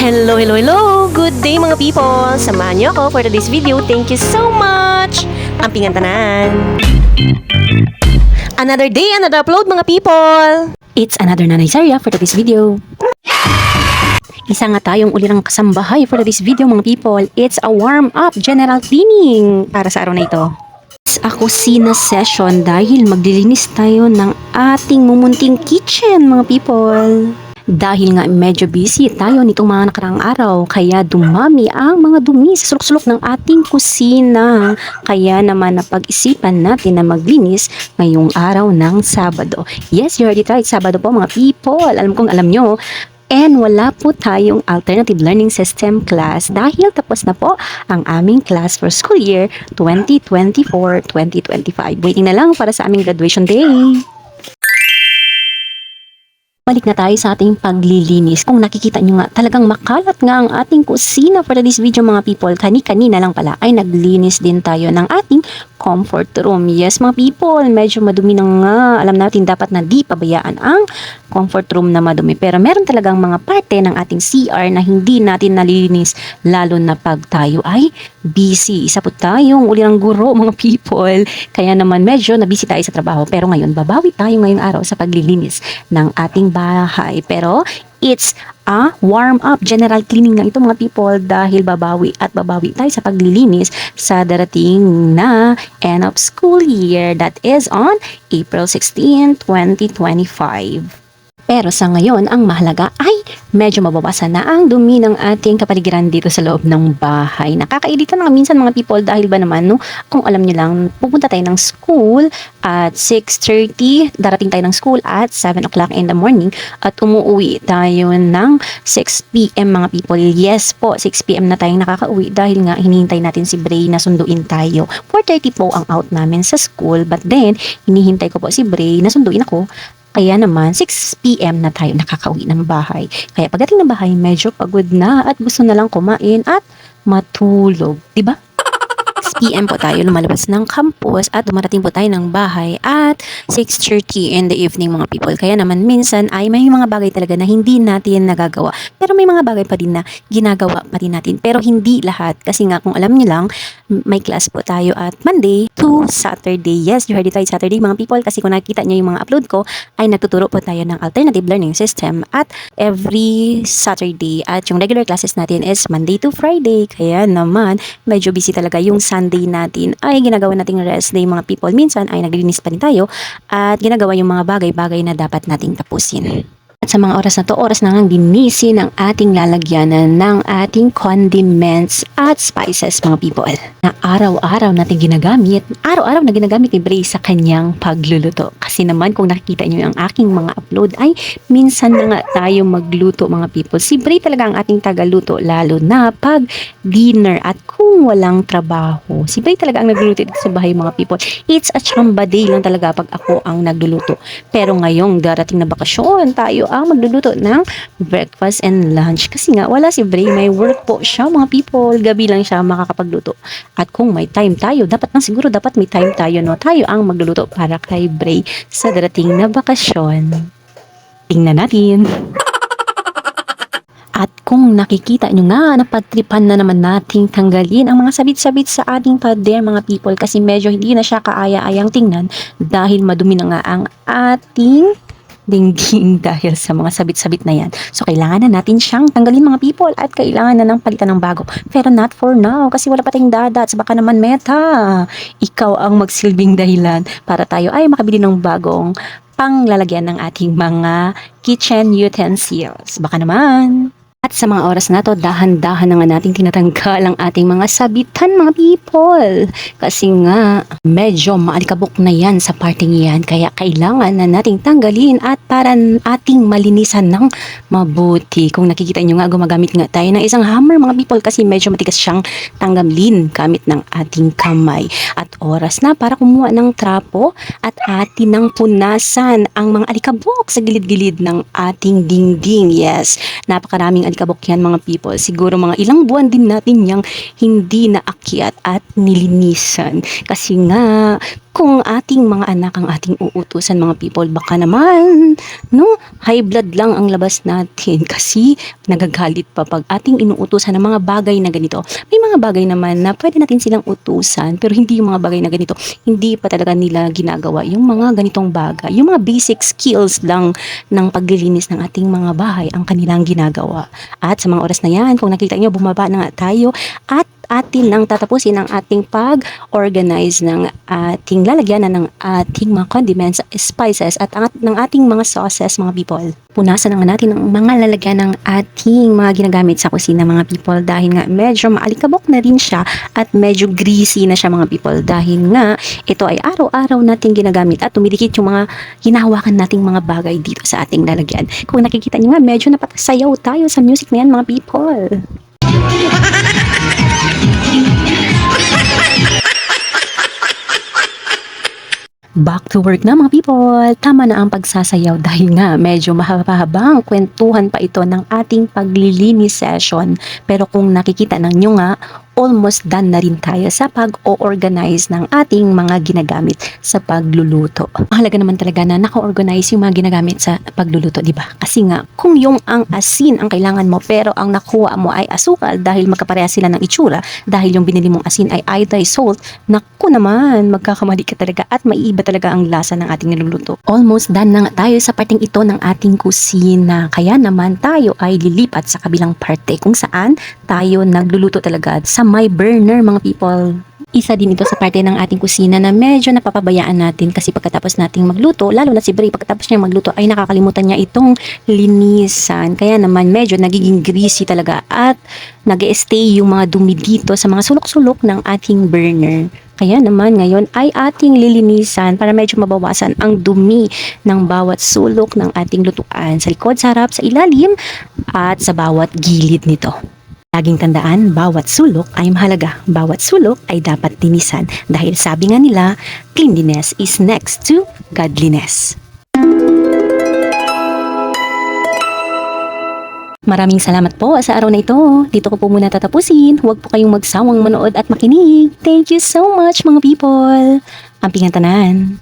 Hello, hello, hello! Good day mga people! Samahan niyo ako for today's video. Thank you so much! Ampingan tanan! Another day, another upload mga people! It's another Nanay Zaria for today's video. Isa nga tayong ulirang kasambahay for today's video mga people. It's a warm-up general cleaning para sa araw na ito. It's a kusina session dahil maglilinis tayo ng ating mumunting kitchen mga people. Dahil nga medyo busy tayo nitong mga nakaraang araw, kaya dumami ang mga dumi sa sulok-sulok ng ating kusina. Kaya naman napag-isipan natin na maglinis ngayong araw ng Sabado. Yes, you heard it right, Sabado po mga people. Alam kong alam nyo. And wala po tayong alternative learning system class dahil tapos na po ang aming class for school year 2024-2025. Waiting na lang para sa aming graduation day. Balik na tayo sa ating paglilinis. Kung nakikita nyo nga, talagang makalat nga ang ating kusina for this video mga people. Kanina lang pala ay naglinis din tayo ng ating comfort room. Yes mga people, medyo madumi na nga. Alam natin dapat na di pabayaan ang comfort room na madumi. Pero meron talagang mga parte ng ating CR na hindi natin nalilinis lalo na pag tayo ay busy. Isa po tayong ulirang guro mga people. Kaya naman medyo na busy tayo sa trabaho. Pero ngayon, babawi tayo ngayong araw sa paglilinis ng ating bahay. Pero it's a warm-up general cleaning na ito mga people dahil babawi tayo sa paglilinis sa darating na end of school year, that is on April 16, 2025. Pero sa ngayon, ang mahalaga ay medyo mabawasan na ang dumi ng ating kapaligiran dito sa loob ng bahay. Nakakairita na minsan mga people dahil ba naman, no, kung alam niyo lang, pupunta tayo ng school at 6:30, darating tayo ng school at 7 o'clock in the morning at umuwi tayo ng 6 p.m. mga people. Yes po, 6 p.m. na tayong nakakauwi dahil nga hinihintay natin si Bray na sunduin tayo. 4:30 po ang out namin sa school, but then hinihintay ko po si Bray na sunduin ako. Kaya naman, 6 p.m. na tayo nakakauwi ng bahay. Kaya pagdating ng bahay, medyo pagod na at gusto na lang kumain at matulog. Diba? 6 p.m. po tayo lumalabas ng campus at dumarating po tayo ng bahay at 6:30 in the evening mga people. Kaya naman minsan ay may mga bagay talaga na hindi natin nagagawa. Pero may mga bagay pa din na ginagawa pa din natin. Pero hindi lahat. Kasi nga kung alam niyo lang, may class po tayo at Monday to Saturday. Yes, you heard it right, Saturday mga people. Kasi kung nakikita niyo yung mga upload ko, ay nagtuturo po tayo ng alternative learning system at every Saturday. At yung regular classes natin is Monday to Friday. Kaya naman, medyo busy talaga yung Sunday natin ay ginagawa nating rest day mga people. Minsan ay naglilinis pa rin tayo at ginagawa yung mga bagay-bagay na dapat nating tapusin. At sa mga oras na to, oras na nang linisin ang ating lalagyanan ng ating condiments at spices mga people na araw-araw natin ginagamit, araw-araw na ginagamit ni Bray sa kanyang pagluluto. Kasi naman kung nakikita nyo yung aking mga upload ay minsan na nga tayo magluto mga people. Si Bray talaga ang ating tagaluto lalo na pag dinner at kung walang trabaho. Si Bray talaga ang nagluluto dito sa bahay mga people. It's a chamba day lang talaga pag ako ang nagluluto. Pero ngayong darating na bakasyon, tayo ang magluluto ng breakfast and lunch. Kasi nga, wala si Bray. May work po siya mga people. Gabi lang siya makakapagluto. At kung may time tayo, dapat na siguro dapat may time tayo, no? Tayo ang magluluto para kay Bray sa darating na bakasyon. Tingnan natin. At kung nakikita nyo nga, napagtripan na naman nating tanggalin ang mga sabit-sabit sa ating pader mga people kasi medyo hindi na siya kaaya-ayang tingnan dahil madumi na nga ang ating dingding dahil sa mga sabit-sabit na yan. So, kailangan na natin siyang tanggalin mga people at kailangan na ng palitan ng bago. Pero not for now kasi wala pa tayong dadats. Baka naman Meta, ikaw ang magsilbing dahilan para tayo ay makabili ng bagong panglalagyan ng ating mga kitchen utensils. Baka naman. At sa mga oras na to, dahan-dahan na nga nating tinatanggal ang ating mga sabitan mga people. Kasi nga, medyo maalikabok na yan sa parting yan. Kaya kailangan na nating tanggalin at para ating malinisan ng mabuti. Kung nakikita nyo nga, gumagamit nga tayo ng isang hammer mga people kasi medyo matigas siyang tanggalin gamit ng ating kamay. At oras na para kumuha ng trapo at atin ng punasan ang mga alikabok sa gilid-gilid ng ating dingding. Yes, napakaraming alikabok yan mga people. Siguro mga ilang buwan din natin yang hindi naakyat at nilinisan. Kasi nga, kung ating mga anak ang ating uutusan mga people, baka naman, no, high blood lang ang labas natin kasi nagagalit pa pag ating inuutusan ng mga bagay na ganito. May mga bagay naman na pwede natin silang utusan pero hindi yung mga bagay na ganito. Hindi pa talaga nila ginagawa yung mga ganitong bagay. Yung mga basic skills lang ng paglilinis ng ating mga bahay ang kanilang ginagawa. At sa mga oras na yan, kung nakita nyo, bumaba na nga tayo at atin nang tatapusin ang ating pag-organize ng ating lalagyanan ng ating mga condiments, spices at ng ating mga sauces mga people. Punasan na nga natin ang mga lalagyan ng ating mga ginagamit sa kusina mga people dahil nga medyo maalikabok na rin siya at medyo greasy na siya mga people dahil nga ito ay araw-araw nating ginagamit at tumidikit yung mga hinahawakan nating mga bagay dito sa ating lalagyan. Kung nakikita nyo nga, medyo napatasayaw tayo sa music na yan mga people. Back to work na mga people. Tama na ang pagsasayaw dahil nga medyo mahaba-habang kwentuhan pa ito ng ating paglilinis session. Pero kung nakikita ng nyo nga, almost done na rin tayo sa pag-o-organize ng ating mga ginagamit sa pagluluto. Mahalaga naman talaga na naka-organize yung mga ginagamit sa pagluluto, di ba? Kasi nga, kung yung ang asin ang kailangan mo pero ang nakuha mo ay asukal dahil magkapareha sila ng itsura, dahil yung binili mong asin ay iodized salt, naku naman, magkakamali ka talaga at maiiba talaga ang lasa ng ating niluluto. Almost done na nga tayo sa parting ito ng ating kusina. Kaya naman tayo ay lilipat sa kabilang parte kung saan tayo nagluluto talaga sa my burner mga people. Isa din ito sa parte ng ating kusina na medyo napapabayaan natin kasi pagkatapos nating magluto, lalo na si Bray, pagkatapos niya magluto ay nakakalimutan niya itong linisan. Kaya naman medyo nagiging greasy talaga at nag-stay yung mga dumi dito sa mga sulok-sulok ng ating burner. Kaya naman ngayon ay ating lilinisan para medyo mabawasan ang dumi ng bawat sulok ng ating lutuan. Sa likod, sa harap, sa ilalim at sa bawat gilid nito. Laging tandaan, bawat sulok ay mahalaga. Bawat sulok ay dapat linisan dahil sabi nga nila, cleanliness is next to godliness. Maraming salamat po sa araw na ito. Dito ko po muna tatapusin. Huwag po kayong magsawang manood at makinig. Thank you so much mga people. Ampingan tanan.